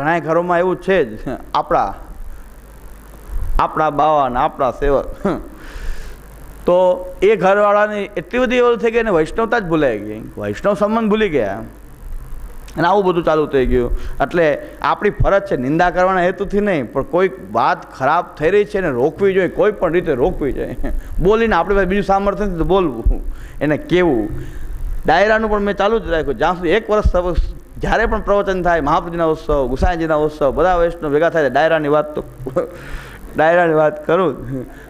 ઘણા ઘરોમાં એવું છે જ, આપણા બાવા ને આપણા સેવક, તો એ ઘરવાળાની એટલી બધી એવું થઈ ગઈ ને વૈષ્ણવતા જ ભૂલાઈ ગઈ, વૈષ્ણવ સંબંધ ભૂલી ગયા અને આવું બધું ચાલુ થઈ ગયું. એટલે આપણી ફરજ છે નિંદા કરવાના હેતુથી નહીં, પણ કોઈ વાત ખરાબ થઈ રહી છે ને રોકવી જોઈએ, કોઈ પણ રીતે રોકવી જોઈએ. બોલીને આપણી પાસે બીજું સામર્થ્ય નથી તો બોલવું, એને કહેવું. ડાયરાનું પણ મેં ચાલુ જ રાખ્યું જ્યાં સુધી 1 વર્ષ જ્યારે પણ પ્રવચન થાય, મહાપ્રભુજીના ઉત્સવ, ગુસાઈજીના ઉત્સવ, બધા વૈષ્ણવ ભેગા થાય ડાયરાની વાત કરું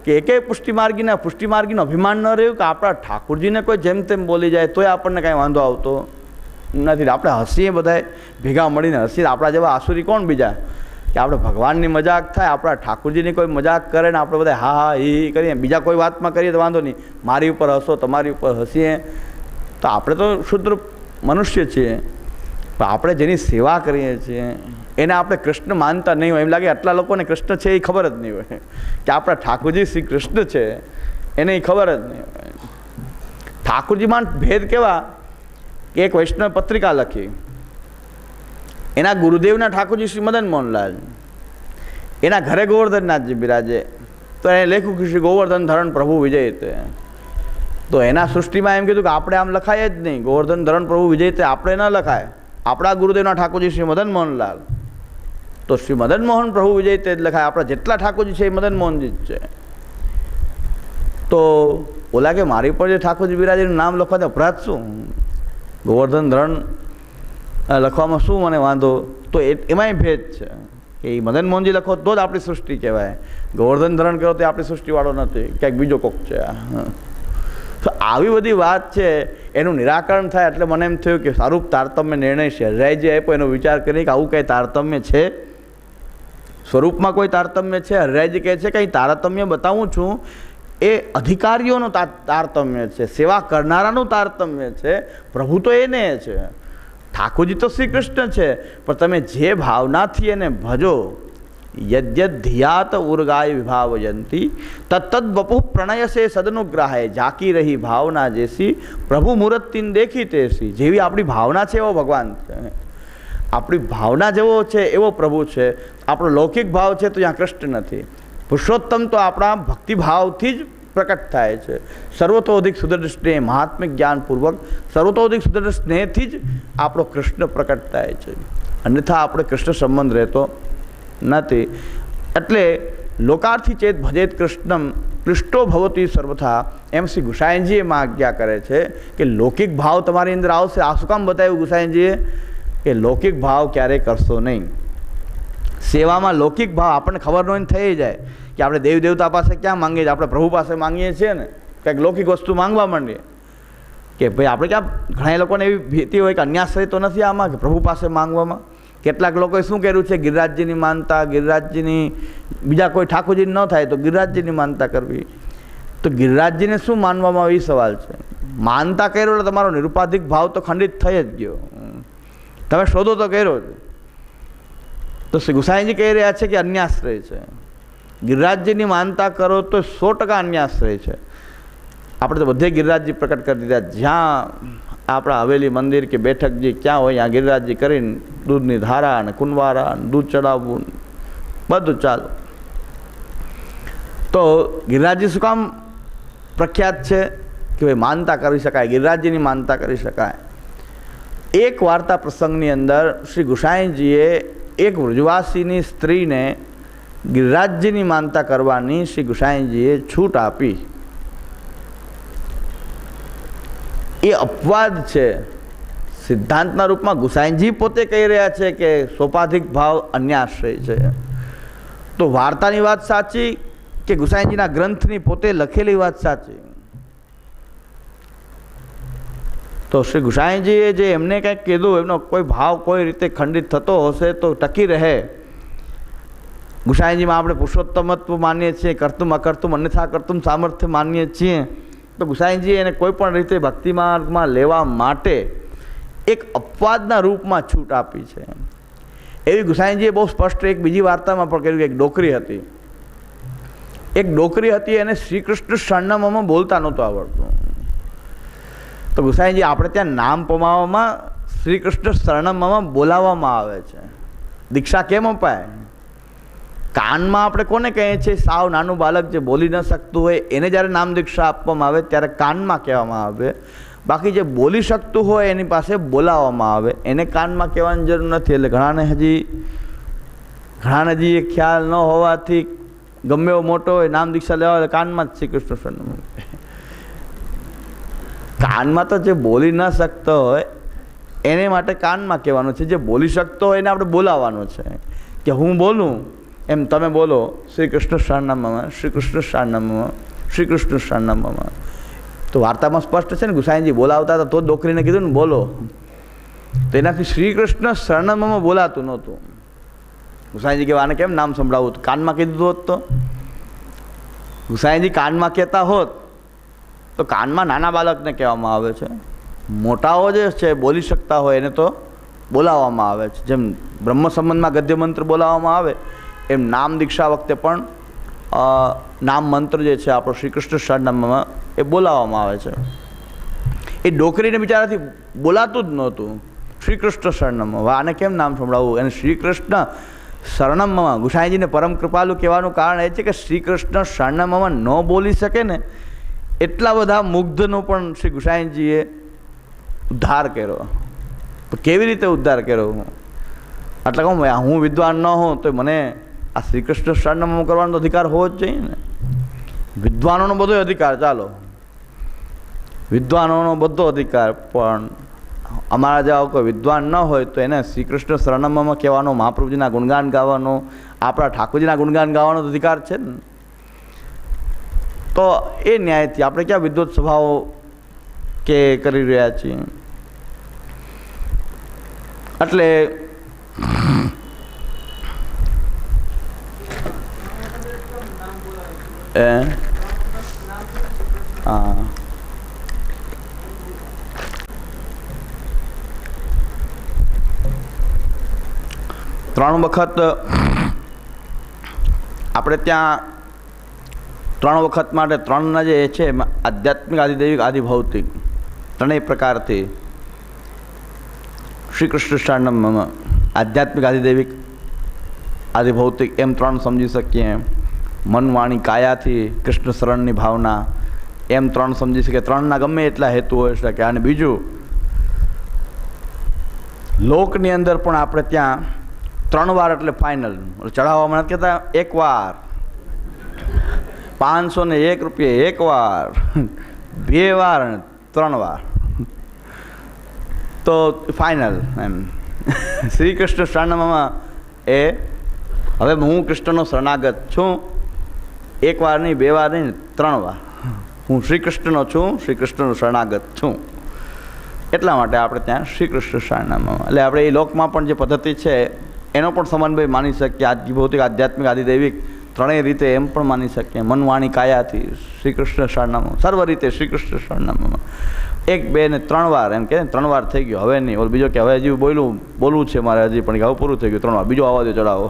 કે એકેય પુષ્ટિમાર્ગીનું અભિમાન ન રહ્યું કે આપણા ઠાકોરજીને કોઈ જેમ તેમ બોલી જાય તોય આપણને કાંઈ વાંધો આવતો નથી. આપણે હસીએ બધાએ ભેગા મળીને હસીએ. આપણા જેવા આસુરી કોણ બીજા કે આપણે ભગવાનની મજાક થાય, આપણા ઠાકોરજીની કોઈ મજાક કરે ને આપણે બધા હા હા હી કરીએ, બીજા કોઈ વાતમાં કરીએ તો વાંધો નહીં, મારી ઉપર હસો, તમારી ઉપર હસીએ. તો આપણે તો શુદ્ર મનુષ્ય છીએ, પણ આપણે જેની સેવા કરીએ છીએ એને આપણે કૃષ્ણ માનતા નહીં હોય. એમ લાગે આટલા લોકોને કૃષ્ણ છે એ ખબર જ નહીં હોય કે આપણા ઠાકોરજી શ્રી કૃષ્ણ છે, એને એ ખબર જ નહીં હોય. ઠાકોરજીમાં ભેદ કેવા કે એક વૈષ્ણવ પત્રિકા લખી, એના ગુરુદેવના ઠાકોરજી શ્રી મદન મોહનલાલ, એના ઘરે ગોવર્ધનનાથજી બિરાજે, તો એને લેખ્યું કે શ્રી ગોવર્ધન ધરણ પ્રભુ વિજય તે. તો એના સૃષ્ટિમાં એમ કીધું કે આપણે આમ લખાય જ નહીં, ગોવર્ધન ધરણ પ્રભુ વિજય તે આપણે ન લખાય, આપણા ગુરુદેવના ઠાકોરજી શ્રી મદન મોહનલાલ. તો શ્રી મદન મોહન પ્રભુ વિજય તે જ લખાય. આપણા જેટલા ઠાકોરજી છે એ મદન મોહનજી જ છે. તો ઓલા કે મારી પર જે ઠાકોરજી બિરાજીનું નામ લખવા તો અપરાધ શું, ગોવર્ધન ધરણ લખવામાં શું મને વાંધો. તો એમાંય ભેદ છે કે એ મદન મોહનજી લખો તો જ આપણી સૃષ્ટિ કહેવાય, ગોવર્ધન ધરણ કરો તો આપણી સૃષ્ટિવાળો નથી, ક્યાંક બીજો કોક છે. તો આવી બધી વાત છે, એનું નિરાકરણ થાય. એટલે મને એમ થયું કે સારું તારતમ્ય નિર્ણય છે હરિરાયજી આપ્યો, એનો વિચાર કરી કે આવું કંઈ તારતમ્ય છે, સ્વરૂપમાં કોઈ તારતમ્ય છે. હરિરાયજી કહે છે કંઈ તારતમ્ય બતાવું છું, એ અધિકારીઓનું તારતમ્ય છે, સેવા કરનારાનું તારતમ્ય છે. પ્રભુ તો એને છે, ઠાકોરજી તો શ્રી કૃષ્ણ છે, પણ તમે જે ભાવનાથી એને ભજો, યદ્યદ ધિયાત ઉર્ગાય વિભાવયંતી તત્તદ વપુ પ્રણયસે સદનુગ્રહાય, ઝાકી રહી ભાવના જેસી પ્રભુ મૂર્તિન દેખી તેસી. જેવી આપણી ભાવના છે એવો ભગવાન છે, આપણી ભાવના જેવો છે એવો પ્રભુ છે. આપણો લૌકિક ભાવ છે તો ત્યાં કૃષ્ણ નથી. પુરુષોત્તમ તો આપણા ભક્તિભાવથી જ પ્રકટ થાય છે. સર્વતોધિક સુદૃઢ સ્નેહ, મહાત્મિક જ્ઞાનપૂર્વક સર્વતોધિક સુદૃઢ સ્નેહથી જ આપણો કૃષ્ણ પ્રકટ થાય છે, અન્યથા આપણે કૃષ્ણ સંબંધ રહેતો નથી. એટલે લોકાર્થી ચેત ભજેત કૃષ્ણમ કૃષ્ટો ભવતી સર્વથા, એમ શ્રી ગુસાઈજી એમાં આજ્ઞા કરે છે કે લૌકિક ભાવ તમારી અંદર આવશે. આ શું કામ બતાવ્યું ગુસાઈજીએ કે લૌકિક ભાવ ક્યારેય કરશો નહીં. સેવામાં લૌકિક ભાવ આપણને ખબર ન હોય થઈ જાય કે આપણે દેવ દેવતા પાસે ક્યાં માંગીએ છીએ, આપણે પ્રભુ પાસે માંગીએ છીએ ને કંઈક લૌકિક વસ્તુ માંગવા માંડીએ કે ભાઈ આપણે ક્યાં. ઘણા લોકોને એવી ભીતિ હોય કે અન્યાશ્રય તો નથી આમાં કે પ્રભુ પાસે માંગવામાં. કેટલાક લોકોએ શું કર્યું છે, ગિરિરાજજીની માનતા, ગિરિરાજજીની બીજા કોઈ ઠાકોરજી ન થાય તો ગિરિરાજજીની માનતા કરવી. તો ગિરિરાજજીને શું માનવામાં આવે એ સવાલ છે. માનતા કર્યો એટલે તમારો નિરુપાધિક ભાવ તો ખંડિત થઈ જ ગયો, તમે શોધો તો કર્યો જ. તો શ્રી ગુસાઈજી કહી રહ્યા છે કે અન્યાશ્રય છે. ગિરિરાજજીની માનતા કરો તો 100% અન્યાશ્રય છે. આપણે તો બધે ગિરિરાજજી પ્રકટ કરી દીધા. જ્યાં આપણા હવેલી મંદિર કે બેઠકજી ક્યાં હોય ત્યાં ગિરિરાજજી કરીને દૂધની ધારા અને કુંવારા અને દૂધ ચડાવવું બધું ચાલુ. તો ગિરિરાજજી શું કામ પ્રખ્યાત છે કે ભાઈ માનતા કરી શકાય, ગિરિરાજજીની માનતા કરી શકાય. એક વાર્તા પ્રસંગની અંદર શ્રી ગુસાઈજીએ એક વ્રજવાસીની સ્ત્રીને ગિરિરાજજીની માનતા કરવાની શ્રી ગુસાઈજીએ છૂટ આપી. એ અપવાદ છે. સિદ્ધાંતના રૂપમાં ગુસાઈજી પોતે કહી રહ્યા છે કે સોપાધિક ભાવ અન્યાશ્રય છે. તો વાર્તાની વાત સાચી કે ગુસાઈજીના ગ્રંથની પોતે લખેલી વાત સાચી? તો શ્રી ગુસાઈજીએ જે એમને કંઈક કીધું એમનો કોઈ ભાવ કોઈ રીતે ખંડિત થતો હશે તો ટકી રહે. ગુસાઈજીમાં આપણે પુરુષોત્તમત્વ માનીએ છીએ, કર્તુમ અકર્તુમ અન્યથા કર્તુમ સામર્થ્ય માનીએ છીએ. તો ગુસાઈજીએ એને કોઈ પણ રીતે ભક્તિ માર્ગમાં લેવા માટે એક અપવાદના રૂપમાં છૂટ આપી છે. એવી ગુસાઈજીએ બહુ સ્પષ્ટ એક બીજી વાર્તામાં પણ કહ્યું કે એક ડોકરી હતી, એને શ્રી કૃષ્ણ શરણમમાં બોલતા નહોતું આવડતું. તો ગુસાઈજી આપણે ત્યાં નામ પમાવામાં શ્રી કૃષ્ણ શરણમમાં બોલાવવામાં આવે છે. દીક્ષા કેમ અપાય? કાનમાં આપણે કોને કહીએ છીએ? સાવ નાનું બાળક જે બોલી ન શકતું હોય એને જ્યારે નામ દીક્ષા આપવામાં આવે ત્યારે કાનમાં કહેવામાં આવે. બાકી જે બોલી શકતું હોય એની પાસે બોલાવવામાં આવે, એને કાનમાં કહેવાની જરૂર નથી. એટલે ઘણાને હજી એ ખ્યાલ ન હોવાથી ગમે એવો મોટો હોય નામ દીક્ષા લેવા હોય કાનમાં જ શ્રી કૃષ્ણ સરનામું. કાનમાં તો જે બોલી ન શકતો હોય એને માટે કાનમાં કહેવાનું છે. જે બોલી શકતો હોય એને આપણે બોલાવવાનું છે કે હું બોલું એમ તમે બોલો શ્રી કૃષ્ણ સરનામામાં, શ્રી કૃષ્ણ સરનામામાં, શ્રી કૃષ્ણ સરનામામાં. તો વાર્તામાં સ્પષ્ટ છે ને, ગુસાઈજી બોલાવતા હતા તો જ ડોકરીને કીધું ને બોલો. તો એનાથી શ્રી કૃષ્ણ સરનામામાં બોલાતું નહોતું. ગુસાઈજી કે આને કેમ નામ સંભળાવું? કાનમાં કીધું હોત તો ગુસાઈજી કાનમાં કહેતા હોત તો કાનમાં નાના બાળકને કહેવામાં આવે છે. મોટાઓ જે છે બોલી શકતા હોય એને તો બોલાવવામાં આવે છે. જેમ બ્રહ્મ સંબંધમાં ગદ્ય મંત્ર બોલાવવામાં આવે એમ નામ દીક્ષા વખતે પણ નામ મંત્ર જે છે આપણો શ્રી કૃષ્ણ સરનામામાં એ બોલાવવામાં આવે છે. એ ડોકરીને બિચારાથી બોલાતું જ નહોતું. શ્રી કૃષ્ણ સરનામામાં આને કેમ નામ સંભળાવવું? એને શ્રી કૃષ્ણ સરનામામાં ગુસાઈજીને પરમ કૃપાલુ કહેવાનું કારણ એ છે કે શ્રી કૃષ્ણ સરનામામાં ન બોલી શકે ને એટલા બધા મુગ્ધનો પણ શ્રી ગુસાઈજીએ ઉદ્ધાર કર્યો. કેવી રીતે ઉદ્ધાર કર્યો? એટલે કહું હું વિદ્વાન ન હોઉં તો મને આ શ્રી કૃષ્ણ સરનામું કરવાનો અધિકાર હોવો જ જોઈએ ને. વિદ્વાનોનો બધો અધિકાર, ચાલો વિદ્વાનોનો બધો અધિકાર, પણ અમારા જેવા કોઈ વિદ્વાન ન હોય તો એને શ્રી કૃષ્ણ સરનામામાં કહેવાનો, મહાપ્રભુજીના ગુણગાન ગાવાનો, આપણા ઠાકોરજીના ગુણગાન ગાવાનો અધિકાર છે ને. તો એ ન્યાયથી આપણે ક્યાં વિદ્વત સ્વભાવો કે કરી રહ્યા છીએ? એટલે હા, ત્રણ વખત આપણે ત્યાં 3 વખત માટે 3ના જે છે આધ્યાત્મિક, આદિદૈવિક, આદિભૌતિક ત્રણેય પ્રકારથી શ્રી કૃષ્ણ સરનામામાં આધ્યાત્મિક, આદિદૈવિક, આદિભૌતિક એમ 3 સમજી શકીએ. મન, વાણી, કાયાથી કૃષ્ણ શરણની ભાવના એમ 3 સમજી શકીએ. 3ના ગમે એટલા હેતુ હોઈ શકે. અને બીજું લોકની અંદર પણ આપણે ત્યાં 3 વાર એટલે ફાઇનલ. ચઢાવવામાં નથી કહેતા 1 વાર, 501 રૂપિયા 1 વાર, 2 વાર અને 3 વાર તો ફાઇનલ એમ. શ્રી કૃષ્ણ સરનામામાં એ હવે હું કૃષ્ણનો શરણાગત છું. 1 વાર નહીં, 2 વાર નહીં, 3 વાર હું શ્રી કૃષ્ણનો છું, શ્રી કૃષ્ણનો શરણાગત છું. એટલા માટે આપણે ત્યાં શ્રી કૃષ્ણ સરનામામાં, એટલે આપણે એ લોકમાં પણ જે પદ્ધતિ છે એનો પણ સમન્વય માની શકીએ. આદિભૌતિક, આધ્યાત્મિક, આદિદૈવિક ત્રણેય રીતે એમ પણ માની શકીએ. મન, વાણી, કાયાથી શ્રી કૃષ્ણ સરનામું, સર્વ રીતે શ્રી કૃષ્ણ સરનામામાં 1, 2 ને 3 વાર એમ કે 3 વાર થઈ ગયો. હવે નહીં, ઓલો બીજો કે હવે હજી બોલવું છે મારે હજી, પણ હવે પૂરું થઈ ગયું 3 વાર. બીજો આવા દો ચડાવો,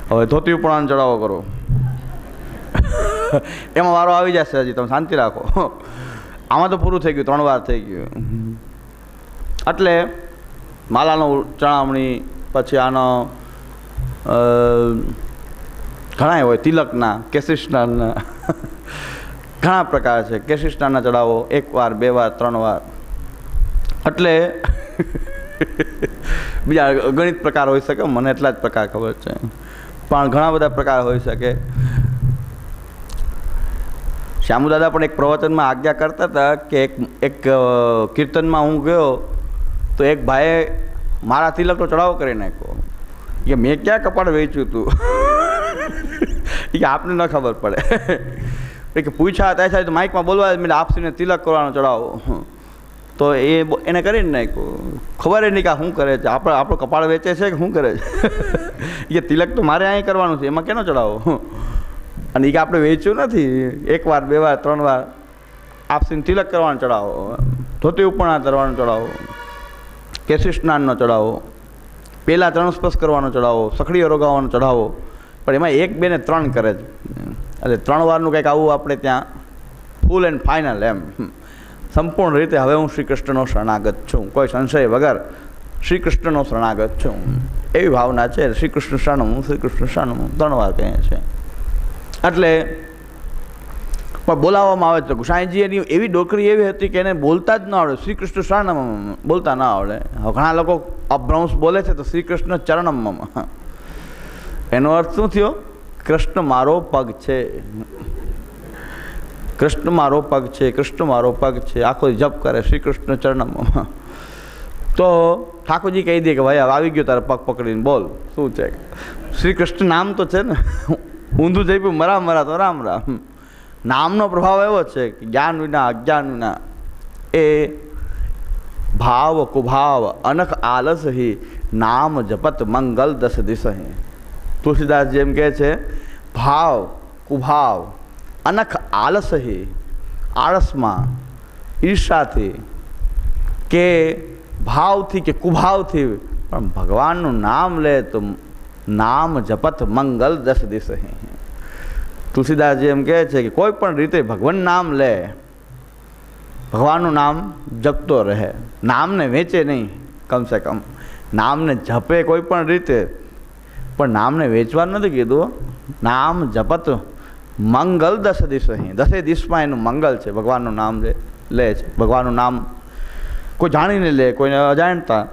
હવે ધોતી ઉપરાણ ચડાવો કરો, એમાં વારો આવી જશે. હજી તમે શાંતિ રાખો, આમાં તો પૂરું થઈ ગયું, 3 વાર થઈ ગયું. એટલે માલાનો ચણામણી, પછી આનો ઘણા હોય, તિલકના, કેશિષ્ણાના ઘણા પ્રકાર છે. કેશિષ્ણાના ચડાવો 1 વાર, 2 વાર, 3 વાર. એટલે બીજા અગણિત પ્રકાર હોઈ શકે, મને એટલા જ પ્રકાર ખબર છે, પણ ઘણા બધા પ્રકાર હોઈ શકે. શ્યામુદાદા પણ એક પ્રવચનમાં આજ્ઞા કરતા હતા કે એક કીર્તનમાં હું ગયો તો એક ભાઈએ મારા તિલકનો ચડાવો કરી નાખ્યો. કે મેં ક્યાં કપાળ વેચ્યું હતું, એ આપને ન ખબર પડે. એ કે પૂછ્યા ત્યાં તો માઇકમાં બોલવા મેં આપસીને તિલક કરવાનો ચડાવો, તો એને કરીને નાખ્યું. ખબર નહીં કે શું કરે છે, આપણો કપાળ વેચે છે કે શું કરે છે. એ તિલક તો મારે અહીં કરવાનું છે, એમાં કેનો ચડાવો? અને એ કે આપણે વેચ્યું નથી. 1 વાર, 2 વાર, 3 વાર આપસીને તિલક કરવાનો ચડાવો, ધોતી ઉપરણા કરવાનો ચડાવો, કેશી સ્નાનનો ચડાવો, પહેલાં 3 સ્પર્શ કરવાનો ચડાવો, સખડીઓ રોગાવાનો ચડાવો. પણ એમાં 1, 2 ને 3 કરે છે. એટલે 3 વારનું કંઈક આવું આપણે ત્યાં ફૂલ એન્ડ ફાઇનલ એમ સંપૂર્ણ રીતે હવે હું શ્રી કૃષ્ણનો શરણાગત છું, કોઈ સંશય વગર શ્રી કૃષ્ણનો શરણાગત છું, એવી ભાવના છે. શ્રી કૃષ્ણ શરણમ, શ્રી કૃષ્ણ શરણમ 3 વાર કહે છે. એટલે પણ બોલાવવામાં આવે છે. ગુસાઈજી એની એવી ડોકરી એવી હતી કે એને બોલતા જ ન આવડે. શ્રી કૃષ્ણ શરણમ બોલતા ના આવડે. ઘણા લોકો અભ્રંશ બોલે છે તો શ્રી કૃષ્ણ ચરણમ, એનો અર્થ શું થયો? કૃષ્ણ મારો પગ છે, કૃષ્ણ મારો પગ છે, કૃષ્ણ મારો પગ છે. આખો જપ કરે શ્રી કૃષ્ણ ચરણમ. તો ઠાકોરજી કહી દે કે ભાઈ હવે આવી ગયો તારે પગ પકડીને બોલ શું છે. શ્રી કૃષ્ણ નામ તો છે ને, ઊંધું જઈ પયું મરા મરા તો રામ રામ. નામનો પ્રભાવ એવો છે કે જ્ઞાન વિના અજ્ઞાન વિના એ ભાવ કુભાવ અનખ આલસ હિ નામ જપત મંગલ 10 દિશ. તુલસીદાસ જેમ કહે છે, ભાવ કુભાવ અનખ આલસ હિ, આળસમાં ઈર્ષાથી કે ભાવથી કે કુભાવથી પણ ભગવાનનું નામ લે તો નામ જપત મંગલ 10 દિશ. તુલસીદાસજી એમ કહે છે કે કોઈ પણ રીતે ભગવાન નામ લે, ભગવાનનું નામ જપતો રહે, નામને વેચે નહીં. કમસે કમ નામને જપે કોઈ પણ રીતે, પણ નામને વેચવાનું નથી કીધું. નામ જપત મંગલ 10 દિશ. 10 દિશમાં એનું મંગલ છે. ભગવાનનું નામ લે છે. ભગવાનનું નામ કોઈ જાણીને લે, કોઈને અજાણતા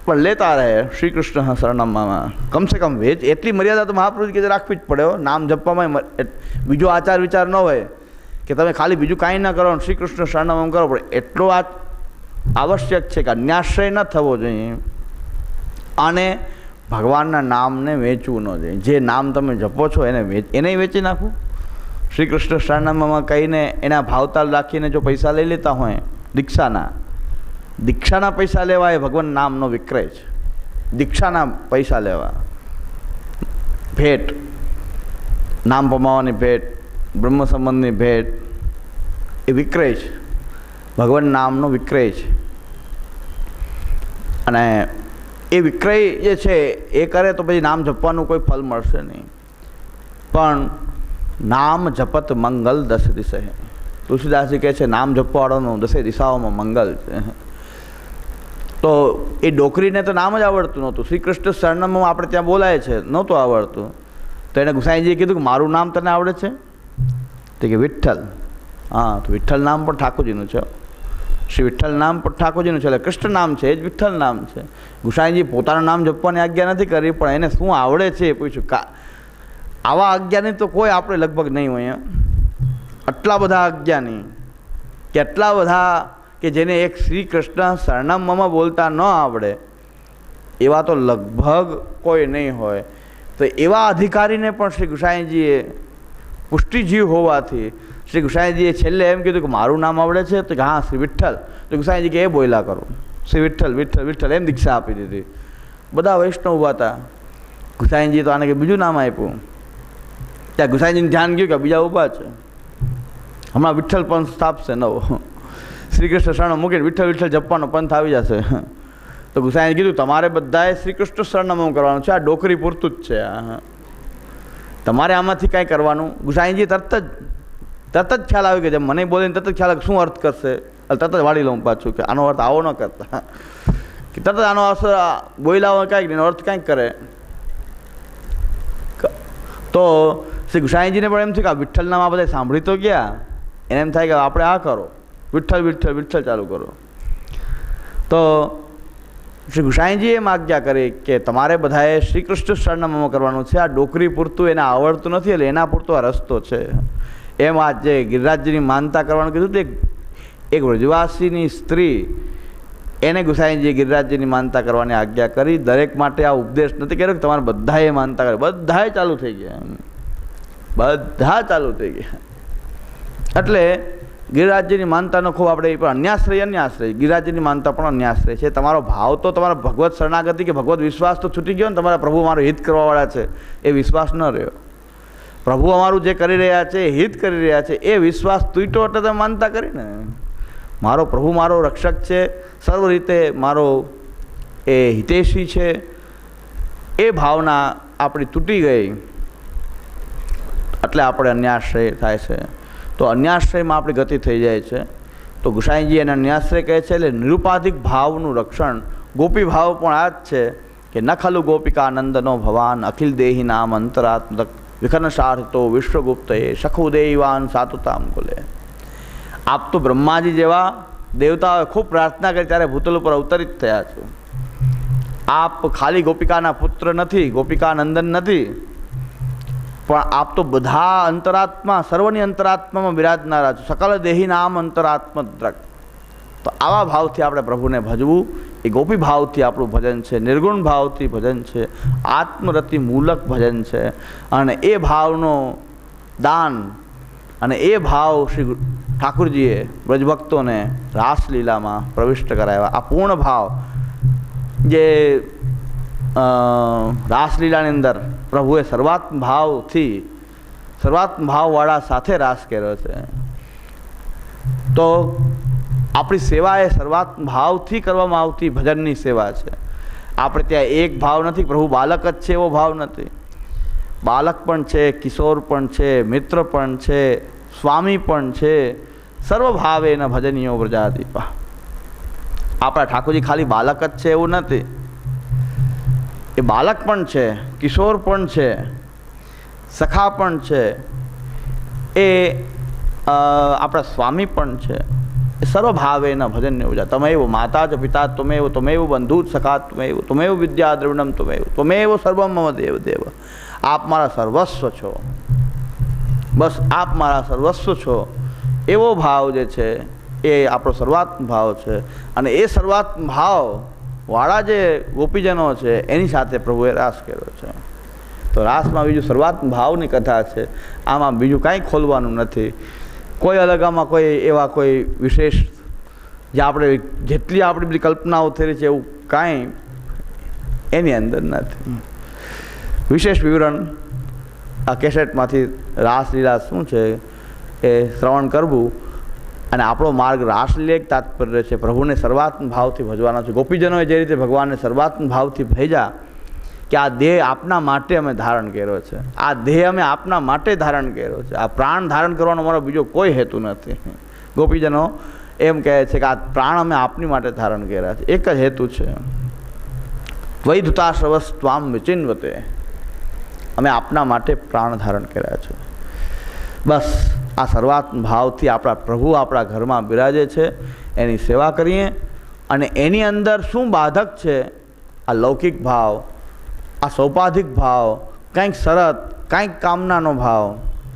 પણ લેતા રહે. શ્રી કૃષ્ણ શરણમમાં કમસે કમ વેચ એટલી મર્યાદા તો મહાપ્રભુજી કે રાખવી જ પડે. નામ જપવામાં બીજો આચાર વિચાર ન હોય કે તમે ખાલી બીજું કાંઈ ન કરો, શ્રી કૃષ્ણ શરણમ કરો, પણ એટલો આવશ્યક છે કે અન્યાશ્રય ન થવો જોઈએ અને ભગવાનના નામને વેચવું ન જોઈએ. જે નામ તમે જપો છો એને વેચી નાખવું. શ્રી કૃષ્ણ શરણમમાં કહીને એના ભાવતાલ રાખીને જો પૈસા લઈ લેતા હોય, દીક્ષાના પૈસા લેવા એ ભગવાન નામનો વિક્રય છે. દીક્ષાના પૈસા લેવા, ભેટ, નામ પમાવાની ભેટ, બ્રહ્મ સંબંધની ભેટ, એ વિક્રય છે. ભગવાન નામનો વિક્રય છે. અને એ વિક્રય જે છે એ કરે તો પછી નામ જપવાનું કોઈ ફલ મળશે નહીં. પણ નામ જપત મંગલ 10 દિશે. તુલસીદાસજી કહે છે નામ જપવાળાનું 10 દિશાઓમાં મંગલ છે. તો એ ડોકરીને તો નામ જ આવડતું નહોતું. શ્રી કૃષ્ણ શરણમમાં આપણે ત્યાં બોલાય છે, નહોતું આવડતું. તો એને ગુસાઈજીએ કીધું કે મારું નામ તને આવડે છે? તો કે વિઠ્ઠલ. હા, તો વિઠ્ઠલ નામ પણ ઠાકોરજીનું છે. શ્રી વિઠ્ઠલ નામ પણ ઠાકોરજીનું છે. એટલે કૃષ્ણ નામ છે, એ જ વિઠ્ઠલ નામ છે. ગુસાઈજી પોતાનું નામ જપવાની આજ્ઞા નથી કરી, પણ એને શું આવડે છે એ પૂછ્યું. આવા આજ્ઞાની તો કોઈ આપણે લગભગ નહીં હોય. આટલા બધા આજ્ઞાની, કેટલા બધા કે જેને એક શ્રી કૃષ્ણ શરણમમાં બોલતા ન આવડે એવા તો લગભગ કોઈ નહીં હોય. તો એવા અધિકારીને પણ શ્રી ગુસાઈજીએ પુષ્ટિજીવ હોવાથી શ્રી ગુસાઈજીએ છેલ્લે એમ કીધું કે મારું નામ આવડે છે? તો કે હા, શ્રી વિઠ્ઠલ. તો ગુસાઈજી કે એ બોલ્યા કરો, શ્રી વિઠ્ઠલ વિઠ્ઠલ વિઠ્ઠલ, એમ દીક્ષા આપી દીધી. બધા વૈષ્ણવ ઊભા હતા. ગુસાઈજીએ તો આને કે બીજું નામ આપ્યું. ત્યાં ગુસાઈજીને ધ્યાન ગયું કે બીજા ઊભા છે, હમણાં વિઠ્ઠલ પંથ સ્થાપશે નવો. શ્રી કૃષ્ણ શરણ મૂકીને વિઠ્ઠલ વિઠ્ઠલ જપવાનો પંથ આવી જશે. તો ગુસાઈએ કીધું તમારે બધાએ શ્રી કૃષ્ણ શરણમ કરવાનું છે. આ ડોકરી પૂરતું જ છે. તમારે આમાંથી કાંઈ કરવાનું. ગુસાઈજી તરત જ ખ્યાલ આવ્યો કે જેમ મને બોલીને તરત જ ખ્યાલ આવ્યો શું અર્થ કરશે. તરત જ વાળી લઉં પાછું કે આનો અર્થ આવો ન કરતા, કે તરત જ આનો અસર બોલ્યા હોય કાંઈક એનો અર્થ કાંઈક કરે. તો શ્રી ગુસાઈજીને પણ એમ થયું કે આ વિઠ્ઠલ નામ આ બધા સાંભળી તો ગયા, એને એમ થાય કે આપણે આ કરો, વિઠ્ઠલ વિઠ્ઠલ વિઠ્ઠલ ચાલુ કરો. તો શ્રી ગુસાઈજીએ એમ આજ્ઞા કરી કે તમારે બધાએ શ્રી કૃષ્ણ શરણમમાં કરવાનું છે. આ ડોકરી પૂરતું એને આવડતું નથી, એટલે એના પૂરતો આ રસ્તો છે. એમ આ જે ગિરિરાજજીની માનતા કરવાનું કીધું તે એક વ્રજવાસીની સ્ત્રી એને ગુસાઈજીએ ગિરિરાજજીની માનતા કરવાની આજ્ઞા કરી. દરેક માટે આ ઉપદેશ નથી કર્યો કે તમારે બધાએ માનતા કરે. બધાએ ચાલુ થઈ ગયા, બધા ચાલુ થઈ ગયા. એટલે ગિરિરાજજીની માનતાનો ખૂબ આપણે એ પણ અન્યાશ્રય. ગિરિરાજજીની માનતા પણ અન્યાશ્રય છે. તમારો ભાવ તો તમારા ભગવત શરણાગતિ કે ભગવત વિશ્વાસ તો છૂટી ગયો ને. તમારા પ્રભુ અમારું હિત કરવાવાળા છે એ વિશ્વાસ ન રહ્યો. પ્રભુ અમારું જે કરી રહ્યા છે, હિત કરી રહ્યા છે, એ વિશ્વાસ તૂટ્યો એટલે તમે માનતા કરીને. મારો પ્રભુ મારો રક્ષક છે, સર્વ રીતે મારો એ હિતેશી છે, એ ભાવના આપણી તૂટી ગઈ એટલે આપણે અન્યાશ્રય થાય છે. તો અન્યાશ્રયમાં આપણી ગતિ થઈ જાય છે. તો ગુસાઈજી એને અન્યાશ્રય કહે છે. એટલે નિરુપાધિક ભાવનું રક્ષણ ગોપી ભાવ પણ આ જ છે કે ન ખલુ ગોપિકા નંદનો ભવાન અખિલ દેહી નામ અંતરાત્મક વિખન સાર્થિતો વિશ્વગુપ્ત એ સખુદેવાન સાતુતામ કુલે. આપ તો બ્રહ્માજી જેવા દેવતાઓએ ખૂબ પ્રાર્થના કરી ત્યારે ભૂતલ ઉપર અવતરિત થયા છો. આપ ખાલી ગોપિકાના પુત્ર નથી, ગોપિકા નંદન નથી, પણ આપ તો બધા અંતરાત્મા, સર્વની અંતરાત્મામાં બિરાજનારા છો. સકલ દેહી નામ અંતરાત્મદ્રક. તો આવા ભાવથી આપણે પ્રભુને ભજવું એ ગોપી ભાવથી આપણું ભજન છે, નિર્ગુણ ભાવથી ભજન છે, આત્મરતિ મૂલક ભજન છે. અને એ ભાવનો દાન અને એ ભાવ શ્રી ઠાકુરજીએ બ્રજભક્તોને રાસલીલામાં પ્રવિષ્ટ કરાવ્યા. આ પૂર્ણ ભાવ જે રાસલીલાની અંદર પ્રભુએ સર્વાત્મ ભાવવાળા સાથે રાસ કર્યો છે. તો આપણી સેવા એ સર્વાત્મ ભાવથી કરવામાં આવતી ભજનની સેવા છે. આપણે ત્યાં એક ભાવ નથી, પ્રભુ બાલક જ છે એવો ભાવ નથી. બાલક પણ છે, કિશોર પણ છે, મિત્ર પણ છે, સ્વામી પણ છે. સર્વ ભાવે એના ભજનીયો વ્રજાદીપા. આપણા ઠાકોરજી ખાલી બાલક જ છે એવું નથી, એ બાલક પણ છે, કિશોર પણ છે, સખા પણ છે, એ આપણા સ્વામી પણ છે. એ સર્વ ભાવે એના ભજનને ઉજા. તમેવ માતા ચ પિતા ત્વમેવ, ત્વમેવ બંધુ સખા ત્વમેવ, ત્વમેવ વિદ્યા દ્રવિણમ ત્વમેવ, ત્વમેવ સર્વમ મમ દેવ દેવ. આપ મારા સર્વસ્વ છો, બસ આપ મારા સર્વસ્વ છો એવો ભાવ જે છે એ આપણો સર્વાત્મ ભાવ છે. અને એ સર્વાત્મ ભાવવાળા જે ગોપીજનો છે એની સાથે પ્રભુએ રાસ કર્યો છે. તો રાસમાં બીજું સર્વાત્મ ભાવની કથા છે, આમાં બીજું કાંઈ ખોલવાનું નથી. કોઈ અલગ આમાં કોઈ એવા કોઈ વિશેષ જે આપણે જેટલી આપણી બધી કલ્પનાઓ થઈ છે એવું કાંઈ એની અંદર નથી. વિશેષ વિવરણ આ કેસેટમાંથી રાસલીલા શું છે એ શ્રવણ કરવું. અને આપણો માર્ગ રાસલીલા એક તાત્પર્ય છે, પ્રભુને સર્વાત્મ ભાવથી ભજવાના છે. ગોપીજનોએ જે રીતે ભગવાનને સર્વાત્મ ભાવથી ભજ્યા કે આ દેહ આપના માટે અમે ધારણ કર્યો છે, આ દેહ અમે આપના માટે ધારણ કર્યો છે, આ પ્રાણ ધારણ કરવાનો અમારો બીજો કોઈ હેતુ નથી. ગોપીજનો એમ કહે છે કે આ પ્રાણ અમે આપની માટે ધારણ કર્યા છે, એક જ હેતુ છે. વૈધુતાશ્રવસ્ત્વામ વિચિન્વતે, અમે આપના માટે પ્રાણ ધારણ કર્યા છે. બસ આ સર્વાત્મ ભાવથી આપણા પ્રભુ આપણા ઘરમાં બિરાજે છે, એની સેવા કરીએ. અને એની અંદર શું બાધક છે? આ લૌકિક ભાવ, આ સૌપાધિક ભાવ, કંઈક શરત, કંઈક કામનાનો ભાવ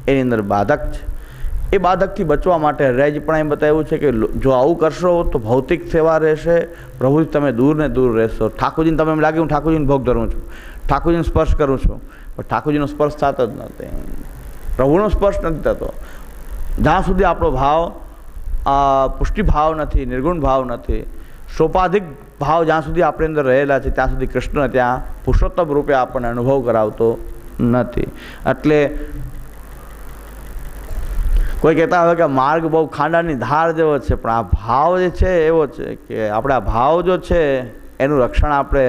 એની અંદર બાધક છે. એ બાધકથી બચવા માટે હરિરાયજી પણ એમ બતાવ્યું છે કે જો આવું કરશો તો ભૌતિક સેવા રહેશે, પ્રભુથી તમે દૂર ને દૂર રહેશો. ઠાકોરજીને તમે એમ લાગે હું ઠાકોરજીને ભોગ ધરું છું, ઠાકોરજીને સ્પર્શ કરું છું, પણ ઠાકોરજીનો સ્પર્શ થતો જ નથી, પ્રભુનો સ્પર્શ નથી થતો. જ્યાં સુધી આપણો ભાવ પુષ્ટિ ભાવ નથી, નિર્ગુણ ભાવ નથી, સોપાધિક ભાવ જ્યાં સુધી આપણી અંદર રહેલા છે ત્યાં સુધી કૃષ્ણ ત્યાં પુરુષોત્તમ રૂપે આપણને અનુભવ કરાવતો નથી. એટલે કોઈ કહેતા હોય કે માર્ગ બહુ ખાંડાની ધાર જેવો છે, પણ આ ભાવ જે છે એવો છે કે આપણા ભાવ જો છે એનું રક્ષણ આપણે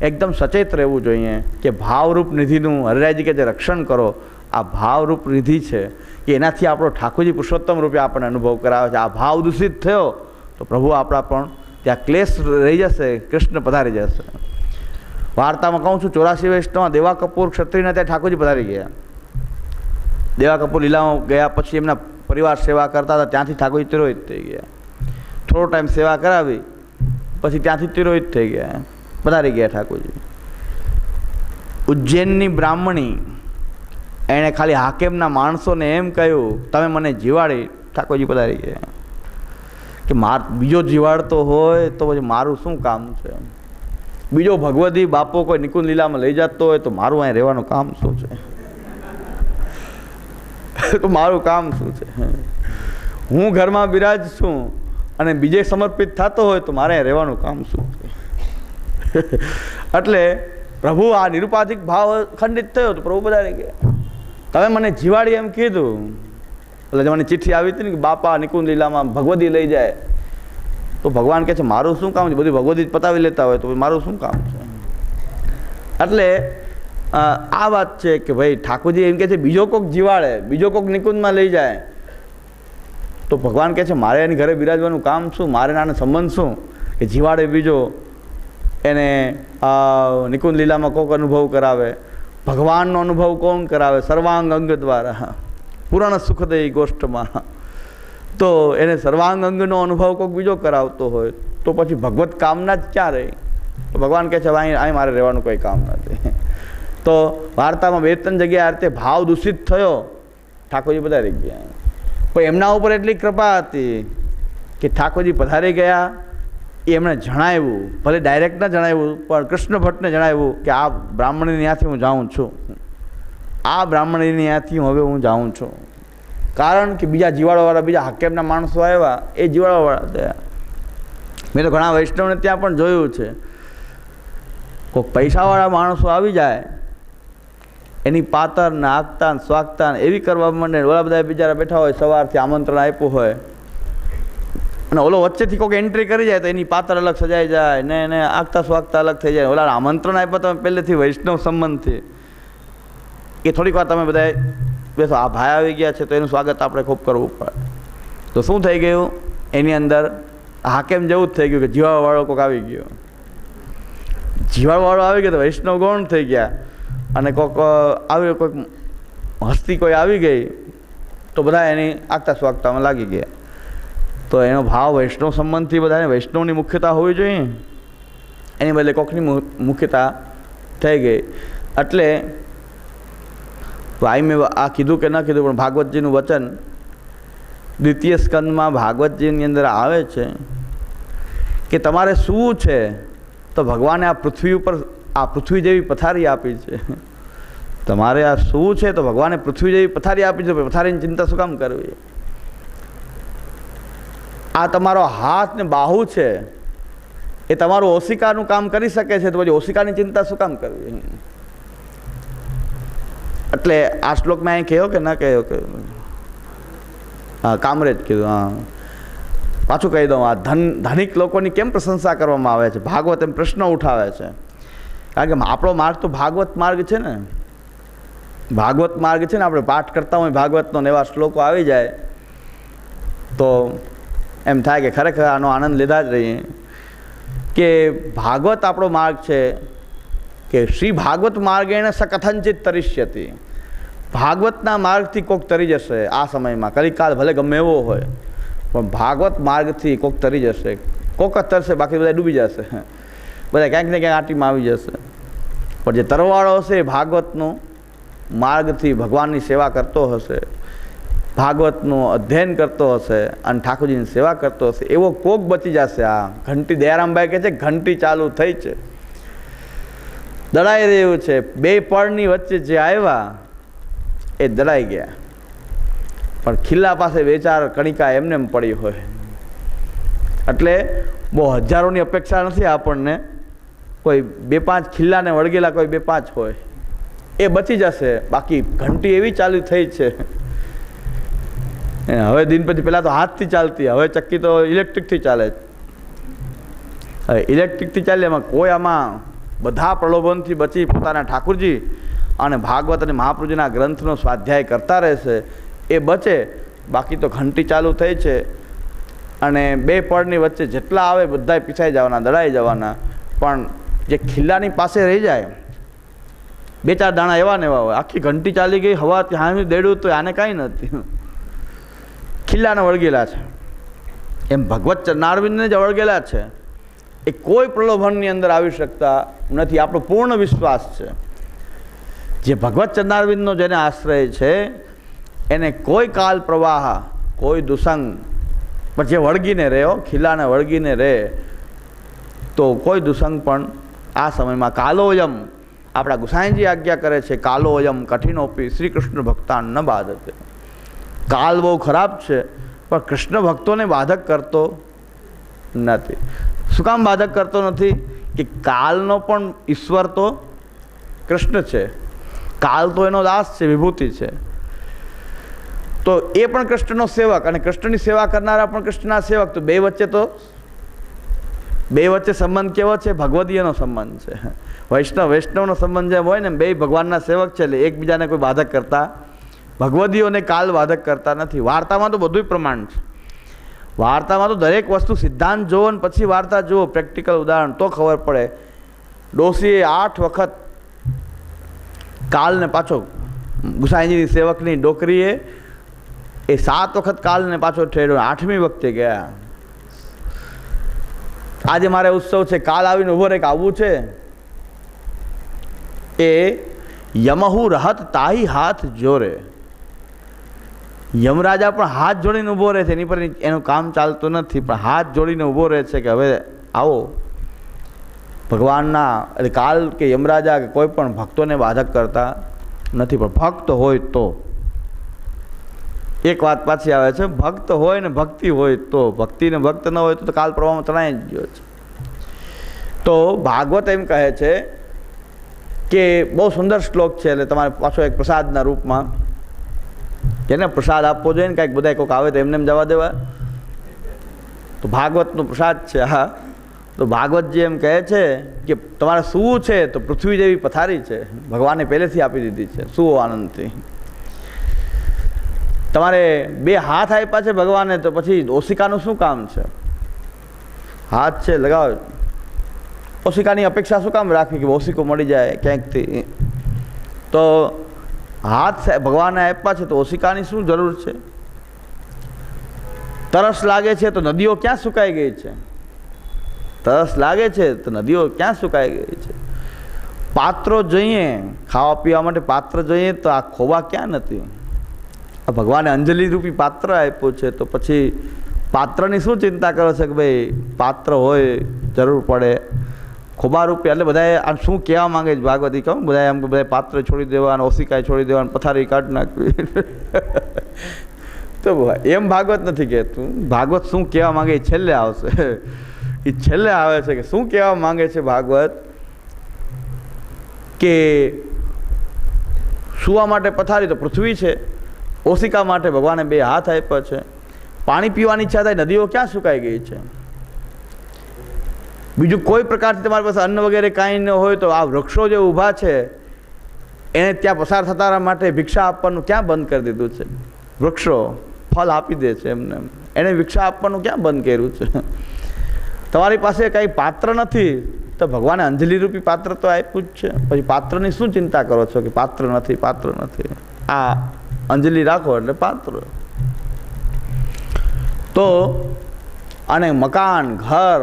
એકદમ સચેત રહેવું જોઈએ કે ભાવરૂપ નિધિનું હરિરાયજી કે જે રક્ષણ કરો, આ ભાવરૂપ નિધિ છે કે એનાથી આપણો ઠાકોરજી પુરુષોત્તમ રૂપે આપણને અનુભવ કરાવે છે. આ ભાવ દૂષિત થયો તો પ્રભુ આપણા પણ ત્યાં ક્લેશ રહી જશે, કૃષ્ણ પધારી જશે. વાર્તામાં કહું છું 84 વર્ષમાં દેવા કપૂર ક્ષત્રિયના ત્યાં ઠાકોરજી પધારી ગયા. દેવા કપૂર લીલામાં ગયા પછી એમના પરિવાર સેવા કરતા હતા, ત્યાંથી ઠાકોરજી તિરોહિત થઈ ગયા. થોડો ટાઈમ સેવા કરાવી પછી ત્યાંથી તિરોહિત થઈ ગયા, પધારી ગયા ઠાકોરજી. ઉજ્જૈનની બ્રાહ્મણી એણે ખાલી હાકેમના માણસોને એમ કહ્યું તમે મને જીવાડી, ઠાકોરજી પધારી ગયા કે બીજો જીવાડતો હોય તો પછી મારું શું કામ છે? બીજો ભગવદી બાપો કોઈ નિકુંજ લીલામાં લઈ જતો હોય તો મારું અહીં રહેવાનું કામ શું છે? તો મારું કામ શું છે? હું ઘરમાં બિરાજ છું અને બીજે સમર્પિત થતો હોય તો મારે અહીં રહેવાનું કામ શું છે? એટલે પ્રભુ આ નિરુપાધિક ભાવ ખંડિત થયો તો પ્રભુ પધારી ગયા. તમે મને જીવાડી એમ કીધું એટલે મને ચિઠ્ઠી આવી હતી ને કે બાપા નિકુંજ લીલામાં ભગવદી લઈ જાય, તો ભગવાન કહે છે મારું શું કામ છે? બધી ભગવદી પતાવી લેતા હોય તો મારું શું કામ છે? એટલે આ વાત છે કે ભાઈ ઠાકોરજી એમ કહે છે બીજો કોઈક જીવાડે, બીજો કોઈક નિકુંજમાં લઈ જાય તો ભગવાન કહે છે મારે એની ઘરે બિરાજવાનું કામ શું? મારે નાના સંબંધ શું કે જીવાડે બીજો એને નિકુંજ લીલામાં કોક અનુભવ કરાવે, ભગવાનનો અનુભવ કોણ કરાવે? સર્વાંગ અંગ દ્વારા, પુરાણ સુખદેય ગોષ્ઠમાં. તો એને સર્વાંગ અંગનો અનુભવ કોઈક બીજો કરાવતો હોય તો પછી ભગવત કામના જ ક્યાં રહી? ભગવાન કહે છે અહીં મારે રહેવાનું કોઈ કામ નથી. તો વાર્તામાં 2-3 જગ્યાએ આ રીતે ભાવ દૂષિત થયો, ઠાકોરજી પધારી ગયા. પણ એમના ઉપર એટલી કૃપા હતી કે ઠાકોરજી પધારી ગયા, એ એમણે જણાવ્યું, ભલે ડાયરેક્ટ ન જણાવ્યું પણ કૃષ્ણ ભટ્ટને જણાવ્યું કે આ બ્રાહ્મણની ત્યાંથી હું જાઉં છું, આ બ્રાહ્મણની ત્યાંથી હવે હું જાઉં છું. કારણ કે બીજા જીવાળાવાળા, બીજા હાકેમના માણસો આવ્યા, એ જીવાળાવાળા થયા. મેં તો ઘણા વૈષ્ણવને ત્યાં પણ જોયું છે, કોઈક પૈસાવાળા માણસો આવી જાય, એની પાતર ને આગતા ને સ્વાગતા એવી કરવા માંડે. ઓલા બધા બિચારા બેઠા હોય, સવારથી આમંત્રણ આપ્યું હોય, અને ઓલો વચ્ચેથી કોઈક એન્ટ્રી કરી જાય તો એની પાતર અલગ સજાઈ જાય ને એને આગતા સ્વાગતા અલગ થઈ જાય. ઓલા આમંત્રણ આપ્યા તમે પહેલેથી વૈષ્ણવ સંબંધથી, એ થોડીક વાર તમે બધા બેસો, આ ભાઈ આવી ગયા છે તો એનું સ્વાગત આપણે ખૂબ કરવું પડે. તો શું થઈ ગયું? એની અંદર હાકેમ જેવું જ થઈ ગયું કે જીવાવાળો કોઈક આવી ગયો, જીવાવાળો આવી ગયો તો વૈષ્ણવ ગૌણ થઈ ગયા, અને કોઈક આવ્યો, કોઈક હસ્તી કોઈ આવી ગઈ તો બધા એની આગતા સ્વાગતામાં લાગી ગયા. તો એનો ભાવ વૈષ્ણવ સંબંધથી બધાને વૈષ્ણવની મુખ્યતા હોવી જોઈએ, એની બદલે કોકની મુખ્યતા થઈ ગઈ. એટલે ભાઈ મેં આ કીધું કે ન કીધું, પણ ભાગવતજીનું વચન 2ય સ્કંદમાં ભાગવતજીની અંદર આવે છે કે તમારે શું છે? તો ભગવાને આ પૃથ્વી ઉપર આ પૃથ્વી જેવી પથારી આપી છે. તમારે આ શું છે? તો ભગવાને પૃથ્વી જેવી પથારી આપી છે, પથારીની ચિંતા શું કામ કરવી? આ તમારો હાથ ને બાહુ છે, એ તમારું ઓશિકાનું કામ કરી શકે છે, તો પછી ઓશિકાની ચિંતા શું કામ કરવી? એટલે આ શ્લોકમાં અહીં કહ્યો કે ના કહ્યો કે હા કામરેજ કીધું. હા પાછું કહી દઉં, આ ધનિક લોકોની કેમ પ્રશંસા કરવામાં આવે છે? ભાગવત એમ પ્રશ્ન ઉઠાવે છે, કારણ કે આપણો માર્ગ તો ભાગવત માર્ગ છે ને, ભાગવત માર્ગ છે ને. આપણે પાઠ કરતા હોય ભાગવતનો ને એવા શ્લોકો આવી જાય તો એમ થાય કે ખરેખર આનો આનંદ લીધા જ રહીએ. કે ભાગવત આપણો માર્ગ છે, કે શ્રી ભાગવત માર્ગેણ સકથંચિત તરિષ્યતિ. ભાગવતના માર્ગથી કોક તરી જશે આ સમયમાં, કલિકાલ ભલે ગમે એવો હોય, પણ ભાગવત માર્ગથી કોક તરી જશે. કોક જ તરશે, બાકી બધા ડૂબી જશે, બધા ક્યાંક ને ક્યાંક આંટીમાં આવી જશે. પણ જે તરવાળો હશે એ ભાગવતનો માર્ગથી ભગવાનની સેવા કરતો હશે, ભાગવતનું અધ્યયન કરતો હશે અને ઠાકોરજીની સેવા કરતો હશે, એવો કોક બચી જશે. આ ઘંટી દયારામભાઈ કહે છે ઘંટી ચાલુ થઈ છે, દડાઈ રહ્યું છે. 2 પળની વચ્ચે જે આવ્યા એ દડાઈ ગયા, પણ ખિલ્લા પાસે 2-4 કણિકા એમને એમ પડી હોય. એટલે બહુ હજારોની અપેક્ષા નથી આપણને, કોઈ 2-5 ખિલ્લાને વળગેલા કોઈ 2-5 હોય એ બચી જશે. બાકી ઘંટી એવી ચાલુ થઈ છે, હવે દિન પછી પહેલાં તો હાથથી ચાલતી, હવે ચક્કી તો ઇલેક્ટ્રિકથી ચાલે. હવે ઇલેક્ટ્રિકથી ચાલે, એમાં કોઈ આમાં બધા પ્રલોભનથી બચી પોતાના ઠાકુરજી અને ભાગવત અને મહાપ્રભુજીના ગ્રંથનો સ્વાધ્યાય કરતા રહેશે, એ બચે. બાકી તો ઘંટી ચાલુ થઈ છે, અને 2 પળની વચ્ચે જેટલા આવે બધાય પીછાઈ જવાના, દડાઈ જવાના. પણ જે ખિલ્લાની પાસે રહી જાય, 2-4 દાણા એવા ને એવા હોય, આખી ઘંટી ચાલી ગઈ, હવા ત્યાં દેડું તો આને કાંઈ નથી, ખિલ્લાને વળગેલા છે. એમ ભગવત ચરણારવિંદને જ વળગેલા છે, એ કોઈ પ્રલોભનની અંદર આવી શકતા નથી. આપણો પૂર્ણ વિશ્વાસ છે જે ભગવત ચરણારવિંદનો જેને આશ્રય છે એને કોઈ કાલ પ્રવાહ, કોઈ દુસંગ, પણ જે વળગીને રહે, ખિલ્લાને વળગીને રહે, તો કોઈ દુસંગ પણ આ સમયમાં કાલોયમ, આપણા ગુસાઈજી આજ્ઞા કરે છે, કાલોયમ કઠિનોપી શ્રી કૃષ્ણ ભક્તાન ન બાધતે. કાલ બહુ ખરાબ છે, પણ કૃષ્ણ ભક્તોને બાધક કરતો નથી. શું કામ બાધક કરતો નથી? કે કાલનો પણ ઈશ્વર તો કૃષ્ણ છે, કાલ તો એનો દાસ છે, વિભૂતિ છે. તો એ પણ કૃષ્ણનો સેવક, અને કૃષ્ણની સેવા કરનારા પણ કૃષ્ણના સેવક. તો બે વચ્ચે સંબંધ કેવો છે? ભગવદીયનો સંબંધ છે. વૈષ્ણવનો સંબંધ જેમ હોય ને, બે ભગવાનના સેવક છે, એટલે એકબીજાને કોઈ બાધક કરતા, ભગવદીઓને કાલ બાધક કરતા નથી. વાર્તામાં તો બધું પ્રમાણ છે. વાર્તામાં તો દરેક વસ્તુ સિદ્ધાંત જુઓ ને પછી વાર્તા જુઓ, પ્રેક્ટિકલ ઉદાહરણ, તો ખબર પડે ડોશીએ 8 વખત કાલને પાછો ગુસાઈજીની સેવકની ડોકરીએ એ 7 વખત કાલને પાછો ઠેડ્યો, 8મી વખતે ગયા. આજે મારે ઉત્સવ છે, કાલ આવીને ઊભો રહે કે આવવું છે. એ યમહુ રહત તાહી હાથ જોરે, યમરાજા પણ હાથ જોડીને ઊભો રહે છે. એની પર એનું કામ ચાલતું નથી, પણ હાથ જોડીને ઊભો રહે છે કે હવે આવો. ભગવાનના એટલે કાલ કે યમરાજા કે કોઈ પણ ભક્તોને બાધક કરતા નથી, પણ ભક્ત હોય તો. એક વાત પાછી આવે છે, ભક્ત હોય ને ભક્તિ હોય તો. ભક્તિ ને ભક્ત ન હોય તો કાલ પ્રવાહમાં તણાઈ જ ગયો છે. તો ભાગવત એમ કહે છે કે બહુ સુંદર શ્લોક છે, એટલે તમારે પાછો એક પ્રસાદના રૂપમાં જેને પ્રસાદ આપવો જોઈએ ને, કાંઈક બધા કોઈક આવે તો એમને એમ જવા દેવા. તો ભાગવતનો પ્રસાદ છે. હા, તો ભાગવતજી એમ કહે છે કે તમારે સૂવું છે તો પૃથ્વી જેવી પથારી છે, ભગવાને પહેલેથી આપી દીધી છે, સૂવો આનંદથી. તમારે 2 હાથ આપ્યા છે ભગવાને, તો પછી ઓશિકાનું શું કામ છે? હાથ છે લગાવો, ઓશિકાની અપેક્ષા શું કામ રાખવી કે ઓશિકો મળી જાય ક્યાંકથી? તો હાથ ભગવાને આપ્યા છે તો ઓશિકાની શું જરૂર છે? તરસ લાગે છે તો નદીઓ ક્યાં સુકાઈ ગઈ છે? તરસ લાગે છે તો નદીઓ ક્યાં સુકાઈ ગઈ છે? પાત્રો જોઈએ, ખાવા પીવા માટે પાત્ર જોઈએ, તો આ ખોબા ક્યાં નથી? આ ભગવાને અંજલિ રૂપી પાત્ર આપ્યું છે, તો પછી પાત્રની શું ચિંતા કરો છો કે ભાઈ પાત્ર હોય જરૂર પડે? ખોબા રૂપી એટલે બધાએ આમ શું કહેવા માંગે છે ભાગવતી? કહું બધા એમ કે બધા પાત્ર છોડી દેવાના, ઓશિકાય છોડી દેવાના, પથારી કાઢી નાખવી. તો એમ ભાગવત નથી કહેતું. ભાગવત શું કહેવા માંગે એ છેલ્લે આવશે. એ છેલ્લે આવે છે કે શું કહેવા માંગે છે ભાગવત, કે સૂવા માટે પથારી તો પૃથ્વી છે, ઓશિકા માટે ભગવાને 2 હાથ આપ્યા છે. પાણી પીવાની ઈચ્છા થાય, નદીઓ ક્યાં સુકાઈ ગઈ છે? બીજું કોઈ પ્રકારથી તમારી પાસે અન્ન વગેરે કાંઈ ન હોય તો આ વૃક્ષો જે ઊભા છે એને ત્યાં પસાર થતા માટે ભિક્ષા આપવાનું ક્યાં બંધ કરી દીધું છે? વૃક્ષો ફળ આપી દે છે એમને, એને ભિક્ષા આપવાનું ક્યાં બંધ કર્યું છે? તમારી પાસે કંઈ પાત્ર નથી તો ભગવાને અંજલિ રૂપી પાત્ર તો આપ્યું જ છે. પછી પાત્રની શું ચિંતા કરો છો કે પાત્ર નથી, પાત્ર નથી? આ અંજલિ રાખો એટલે પાત્ર. તો અને મકાન, ઘર,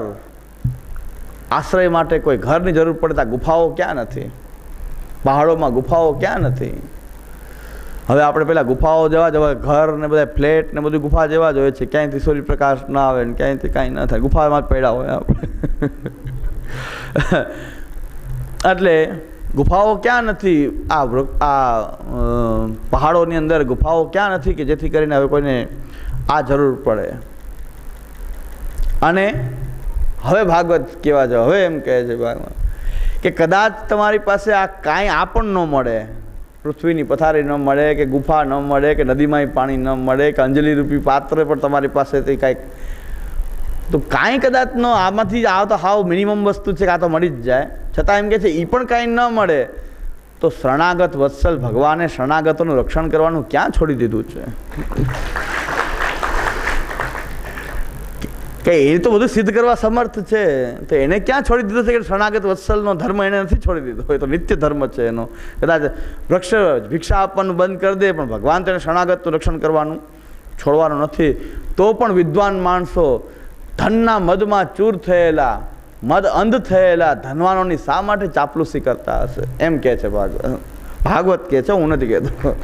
આશ્રય માટે કોઈ ઘરની જરૂર પડતા ગુફાઓ ક્યાં નથી? પહાડોમાં ગુફાઓ ક્યાં નથી? હવે આપણે પેલા ગુફાઓ જવા ઘર ને બધા ફ્લેટ ને બધું ગુફા જેવા જ હોય છે, ક્યાંયથી સૂર્યપ્રકાશ ના આવે ને ક્યાંયથી કાંઈ ન થાય, ગુફામાં જ પડ્યા હોય આપણે. એટલે ગુફાઓ ક્યાં નથી? આ પહાડોની અંદર ગુફાઓ ક્યાં નથી કે જેથી કરીને હવે કોઈને આ જરૂર પડે? અને હવે ભાગવત કહેવા જાઓ, હવે એમ કહે છે ભાગવત કે કદાચ તમારી પાસે આ કાંઈ આ પણ ન મળે, પૃથ્વીની પથારી ન મળે કે ગુફા ન મળે કે નદીમાં પાણી ન મળે કે અંજલિ રૂપી પાત્ર પણ તમારી પાસેથી કાંઈક, તો કાંઈ કદાચ ન આમાંથી આ તો હાવ મિનિમમ વસ્તુ છે કે આ તો મળી જ જાય, છતાં એમ કહે છે એ પણ કાંઈ ન મળે તો શરણાગત વત્સલ ભગવાને શરણાગતોનું રક્ષણ કરવાનું ક્યાં છોડી દીધું છે? કે એ તો બધું સિદ્ધ કરવા સમર્થ છે, તો એને ક્યાં છોડી દીધું છે કે શરણાગત વત્સલનો ધર્મ એને નથી છોડી દીધો? એ તો નિત્ય ધર્મ છે એનો. કદાચ વૃક્ષ ભિક્ષા આપવાનું બંધ કરી દે, પણ ભગવાન તેને શરણાગતનું રક્ષણ કરવાનું છોડવાનું નથી. તો પણ વિદ્વાન માણસો ધનના મદમાં ચૂર થયેલા, મદ અંધ થયેલા ધનવાનોની શા માટે ચાપલુસી કરતા હશે? એમ કહે છે ભાગવત. ભાગવત કહે છે, હું નથી કહેતો.